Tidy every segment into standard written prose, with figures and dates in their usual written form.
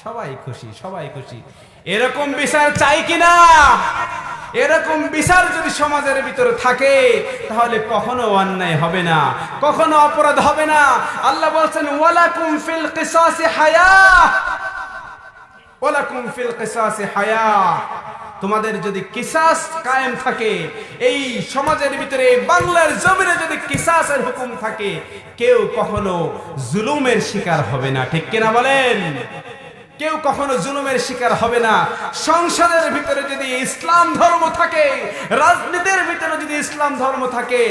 সবাই খুশি, সবাই খুশি। এরকম বিচার চাই কিনা? এরকম বিচার যদি সমাজের ভিতরে থাকে তাহলে কখনো অন্যায় হবে না, কখনো অপরাধ হবে না। আল্লাহ বলছেন ওয়ালাকুম ফিল কিসাসি হায়া, ওয়ালাকুম ফিল কিসাসি হায়া। তোমাদের যদি কিসাস কায়েম থাকে, এই সমাজের ভিতরে, এই বাংলার জমিনে যদি কিসাসের হুকুম থাকে, কেউ কখনো জুলুমের শিকার হবে না। ঠিক কিনা বলেন? কেউ কখনো জুলুমের শিকার হবে না। সংসদের ভিতরে যদি ইসলাম ধর্ম থাকে, রাজনীতির ভিতরে যদি ইসলাম ধর্ম থাকে,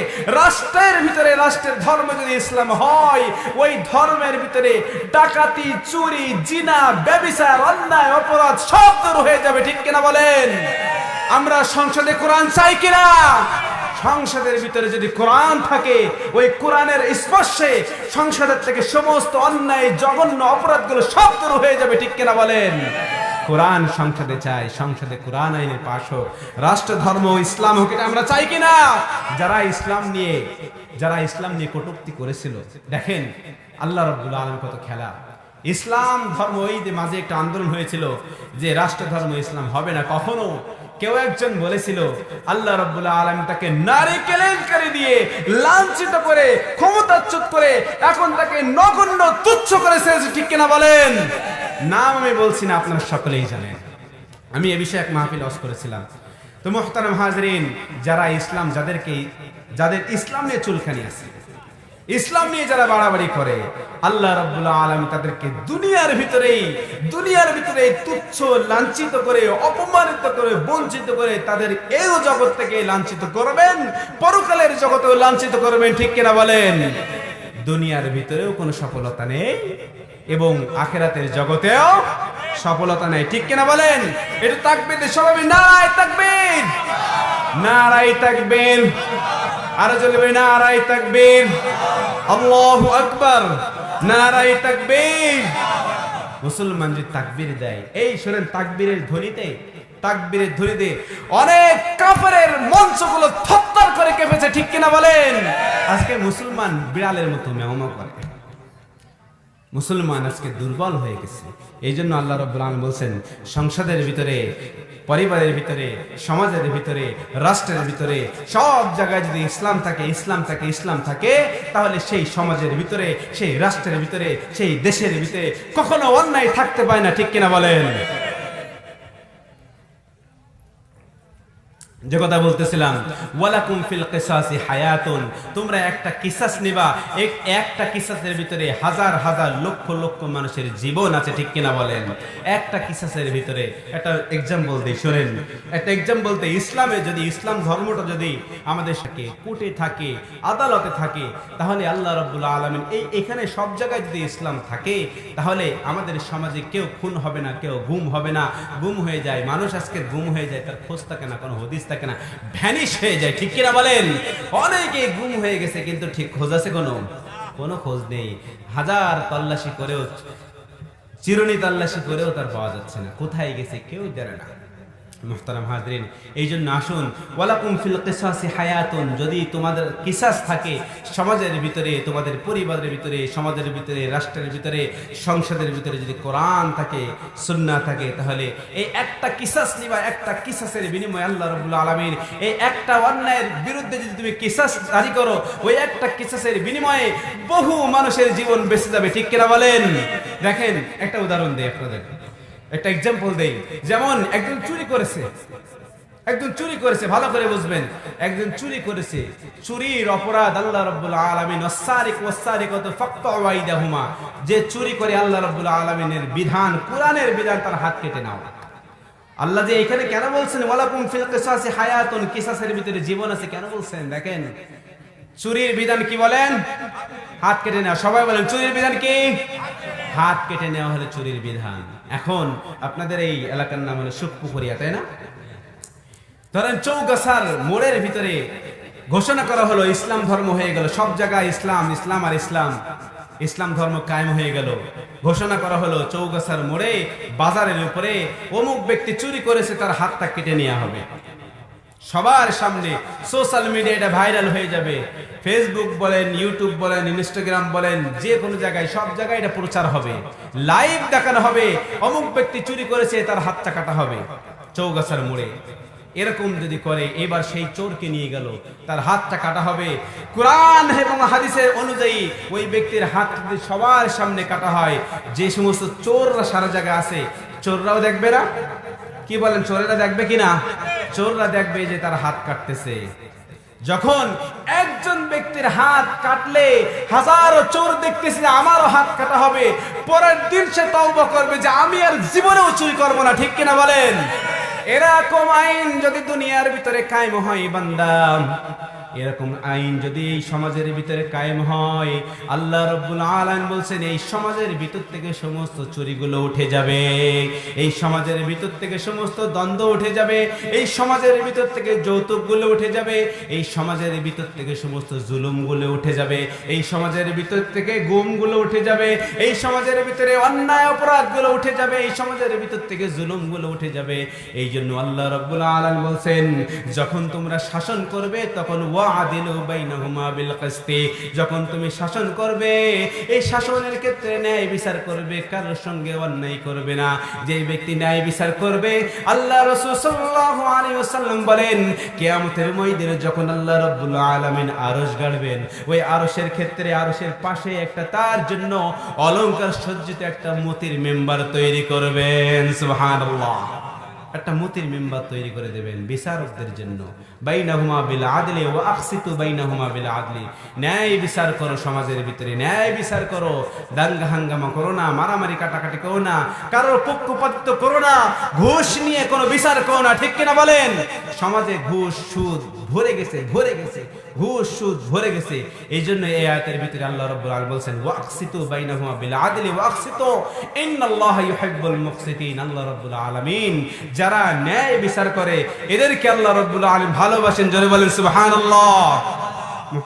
রাষ্ট্রের ভিতরে রাষ্ট্রের ধর্ম যদি ইসলাম হয়, ওই ধর্মের ভিতরে ডাকাতি, চুরি, জিনা, ব্যভিচার, অন্যায়, অপরাধ সব দূর হয়ে যাবে। ঠিক কিনা বলেন? আমরা সংসদে কোরআন চাই কিনা? সংসদের ভিতরে যদি কোরআন থাকে, ওই কোরআনের স্পর্শে সংসদের থেকে সমস্ত অন্যায়, জঘন্য অপরাধগুলো সব দূর হয়ে যাবে। ঠিক কিনা বলেন? কোরআন সংসদে চাই, সংসদে কোরআন আইনের পাশ হোক, রাষ্ট্র ধর্ম ইসলাম হোক, এটা আমরা চাই কিনা? যারা ইসলাম নিয়ে কটূক্তি করেছিল, দেখেন আল্লাহ রাব্বুল আলামিন কত খেলা। ইসলাম ধর্ম, ওই যে মাঝে একটা আন্দোলন হয়েছিল যে রাষ্ট্র ধর্ম ইসলাম হবে না কখনো। কেউ একজন বলেছিল আল্লাহ রাব্বুল আলামিন তাকে নারী কেলেঙ্কারি দিয়ে লাঞ্ছিত করে, ক্ষমতাচ্যুত করে, এখন তাকে নগণ্য তুচ্ছ করেছে। ঠিক কিনা বলেন? নাম আমি বলছি না, আপনারা সকলেই জানেন। আমি এ বিষয়ে এক মাহফিল ওয়াজ করেছিলাম। তো মুহতারাম হাজরিন, যারা ইসলাম, যাদের ইসলাম নিয়ে চুলখানি আছে, ইসলাম নিয়ে যারা বাড়াবাড়ি করে, আল্লাহ রাব্বুল আলামিন তাদেরকে দুনিয়ার ভিতরে তুচ্ছ, লাঞ্ছিত করে, অপমানিত করে, বঞ্চিত করে, তাদের এই জগৎ থেকে লাঞ্ছিত করবেন, পরকালের জগতেও লাঞ্ছিত করবেন। ঠিক কিনা বলেন? দুনিয়ার ভিতরেও কোনো সফলতা নেই এবং আখিরাতের জগতেও সফলতা নেই। ঠিক কিনা বলেন? এটা তাকবীর, সবাই নারায়ে তাকবীর, নারায়ে তাকবীর, আরো জ্বলবে নারায়ে তাকবীর, আল্লাহু আকবার, নারায়ে তাকবীর। মুসলমান যে তাকবীর দেয়, এই শোনেন, তাকবীরের ধ্বনিতে অনেক কাফেরের মঞ্চগুলো থরথর করে কেঁপেছে। ঠিক কিনা বলেন? আজকে মুসলমান বিড়ালের মতো মেও করে। মুসলমান আজকে দুর্বল হয়ে গেছে। এই জন্য আল্লাহ রাব্বুল আলামিন বলছেন, সংসদের ভিতরে, পরিবারের ভিতরে, সমাজের ভিতরে, রাষ্ট্রের ভিতরে, সব জায়গায় যদি ইসলাম থাকে, তাহলে সেই সমাজের ভিতরে, সেই রাষ্ট্রের ভিতরে, সেই দেশের ভিতরে কখনো অন্যায় থাকতে পারে না। ঠিক কিনা বলেন? যে কথা বলতেছিলাম, ওয়ালাকুম ফিল কিসাসি হায়াতুন, তোমরা একটা কিসাস নিবা, একটা কিসাসের ভিতরে হাজার হাজার লক্ষ লক্ষ মানুষের জীবন আছে। ঠিক কিনা বলেন? একটা কিসাসের ভিতরে একটা এক্সাম্পল দেই, শুনেন। একটা এক্সাম্পল বলতে, ইসলামে যদি, ইসলাম ধর্মটা যদি আমাদের সাথে কোর্টে থাকে, আদালতে থাকে, তাহলে আল্লাহ রাব্বুল আলামিন এখানে সব জায়গায় যদি ইসলাম থাকে, তাহলে আমাদের সমাজে কেউ খুন হবে না, কেউ গুম হবে না। গুম হয়ে যায় মানুষ, আজকে গুম হয়ে যায়, তার খোঁজ থাকে না, কোনো হদিস থাকে না, ভ্যানিশ হয়ে যায়। ঠিক কিনা বলেন? অনেকে গুম হয়ে গেছে, কিন্তু ঠিক খোঁজ আছে? কোনো খোঁজ নেই। হাজার তল্লাশি করেও, চিরুনি তল্লাশি করেও তার পাওয়া যাচ্ছে না, কোথায় গেছে কেউ জানে না। মুহতারাম হাজরিন, এই জন্য আসুন, ওয়ালাকুম ফিল কিসাসি হায়াতুন, যদি তোমাদের কিসাস থাকে সমাজের ভিতরে, তোমাদের পরিবারের ভিতরে, সমাজের ভিতরে, রাষ্ট্রের ভিতরে, সংসদের ভিতরে যদি কোরআন থাকে, সুন্নাহ থাকে, তাহলে এই একটা কিসাস নিবা, একটা কিসাসের বিনিময়ে আল্লাহ রাব্বুল আলামিন এই একটা অন্যায়ের বিরুদ্ধে যদি তুমি কিসাস জারি করো, ওই একটা কিসাসের বিনিময়ে বহু মানুষের জীবন বেঁচে যাবে। ঠিক কিনা বলেন? দেখেন, একটা উদাহরণ দেই আপনাদের, একটা এক্সাম্পল দেই। যেমন একজন চুরি করেছে, ভালো করে বুঝবেন। একজন চুরি করেছে, চুরির অপরাধ আল্লাহ রাব্বুল আলামিন, ওয়াসারিক ওয়াসারিকাতু ফাকতাউ আইদাহুমা, যে চুরি করে আল্লাহ রাব্বুল আলামিনের বিধান, কোরআনের বিধান, তার হাত কেটে নাও। আল্লাহ যে এখানে কেন বলছেন ওয়ালাকুম ফিল কিসাসি হায়াতুন, কিসাসের ভিতরে জীবন আছে, কেন বলছেন? দেখেন, চুরির বিধান কি বলেন? হাত কেটে নেওয়া। সবাই বলেন, চুরির বিধান কি? হাত কেটে নেওয়া হলো চুরির বিধান। এখন আপনাদের এই এলাকার নাম হলো সুখপুকুরিয়া, তাই না? ধরেন চৌগাছার মোড়ের ভিতরে ঘোষণা করা হলো ইসলাম ধর্ম হয়ে গেল, সব জায়গায় ইসলাম, ইসলাম আর ইসলাম, ইসলাম ধর্ম কায়েম হয়ে গেল। ঘোষণা করা হলো চৌগাছার মোড়ে, বাজারের উপরে অমুক ব্যক্তি চুরি করেছে, তার হাতটা কেটে নেওয়া হবে। সবার সামনে সোশ্যাল মিডিয়া এটা ভাইরাল হয়ে যাবে। ফেসবুক বলেন, ইউটিউব বলেন, ইনস্টাগ্রাম বলেন, যে কোনো জায়গায়, সব জায়গায় এটা প্রচার হবে, লাইভ দেখানো হবে, অমুক ব্যক্তি চুরি করেছে, তার হাতটা কাটা হবে চৌগাছার মোড়ে। এরকম যদি করে, এবার সেই চোরকে নিয়ে গেল, তার হাতটা কাটা হবে। কোরআন এবং হাদিসের অনুযায়ী ওই ব্যক্তির হাত যদি সবার সামনে কাটা হয়, যে সমস্ত চোররা সারা জায়গায় আছে, চোররাও দেখবে না? কি বলেন, চোরেরা দেখবে কিনা? চোররা দেখবে যে তার হাত কাটতেছে। যখন একজন ব্যক্তির হাত কাটলে হাজারো চোর দেখতেছে যে আমারও হাত কাটা হবে, পরের দিন সে তওবা করবে যে আমি আর জীবনেও চুরি করবো না। ঠিক কিনা বলেন? এরকম আইন যদি দুনিয়ার ভিতরে কায়েম হয় বান্দা, এরকম আইন যদি এই সমাজের ভিতরে কায়েম হয়, আল্লাহ রাব্বুল আলামিন বলছেন এই সমাজের ভিতর থেকে সমস্ত চুরিগুলো উঠে যাবে, এই সমাজের ভিতর থেকে সমস্ত দ্বন্দ্ব উঠে যাবে, এই সমাজের ভিতর থেকে যৌতুকগুলো উঠে যাবে, এই সমাজের ভিতর থেকে সমস্ত জুলুমগুলো উঠে যাবে, এই সমাজের ভিতর থেকে গুমগুলো উঠে যাবে, এই সমাজের ভিতরে অন্যায় অপরাধগুলো উঠে যাবে, এই সমাজের ভিতর থেকে জুলুমগুলো উঠে যাবে। এই জন্য আল্লাহ রাব্বুল আলামিন বলছেন, যখন তোমরা শাসন করবে তখন ওয়াদিলু বাইনাহুমা বিল কিসতি, যখন তুমি শাসন করবে এই শাসনের ক্ষেত্রে ন্যায় বিচার করবে, কারোর সঙ্গে অন্যায় করবে না। যে ব্যক্তি ন্যায় বিচার করবে, আল্লাহ রাসূল সাল্লাল্লাহু আলাইহি ওয়াসাল্লাম বলেন, কিয়ামতের ময়দানে যখন আল্লাহ রাব্বুল আলামিন আরশ গাড়বেন, ওই আরশের ক্ষেত্রে আরশের পাশে একটা তার জন্য অলংকার সজ্জিত একটা মতির মেম্বার তৈরি করবেন। সুবহানাল্লাহ। একটা মতির মেম্বার তৈরি করে দেবেন বিচারকদের জন্য। বাইনাহুমা বিল আদলি ওয়া আকসিতু বাইনাহুমা বিল আদলি, ন্যায় বিচার করো, সমাজের ভিতরে ন্যায় বিচার করো, দাঙ্গা হাঙ্গামা করো না, মারামারি কাটাকাটি করো না, কারোর পক্ষপাতিত্ব করো না, ঘুষ নিয়ে কোনো বিচার করো না। ঠিক কিনা বলেন? সমাজে ঘুষ সুদ ভরে গেছে, ভরে গেছে, ঘুষ সুদ ভরে গেছে। এই জন্য এই আয়াতের ভিতরে আল্লাহ রাব্বুল আলামিন বলছেন, ওয়া আকসিতু বাইনাহুমা বিল আদলি ওয়া আকসিতু ইন্নাল্লাহা ইউহিব্বুল মুকসিতিন। আল্লাহ রাব্বুল আলামিন যারা ন্যায় বিচার করে এদেরকে আল্লাহ রাব্বুল আলামিন ভালোবাসেন। জোরে বলেন সুবহানাল্লাহ।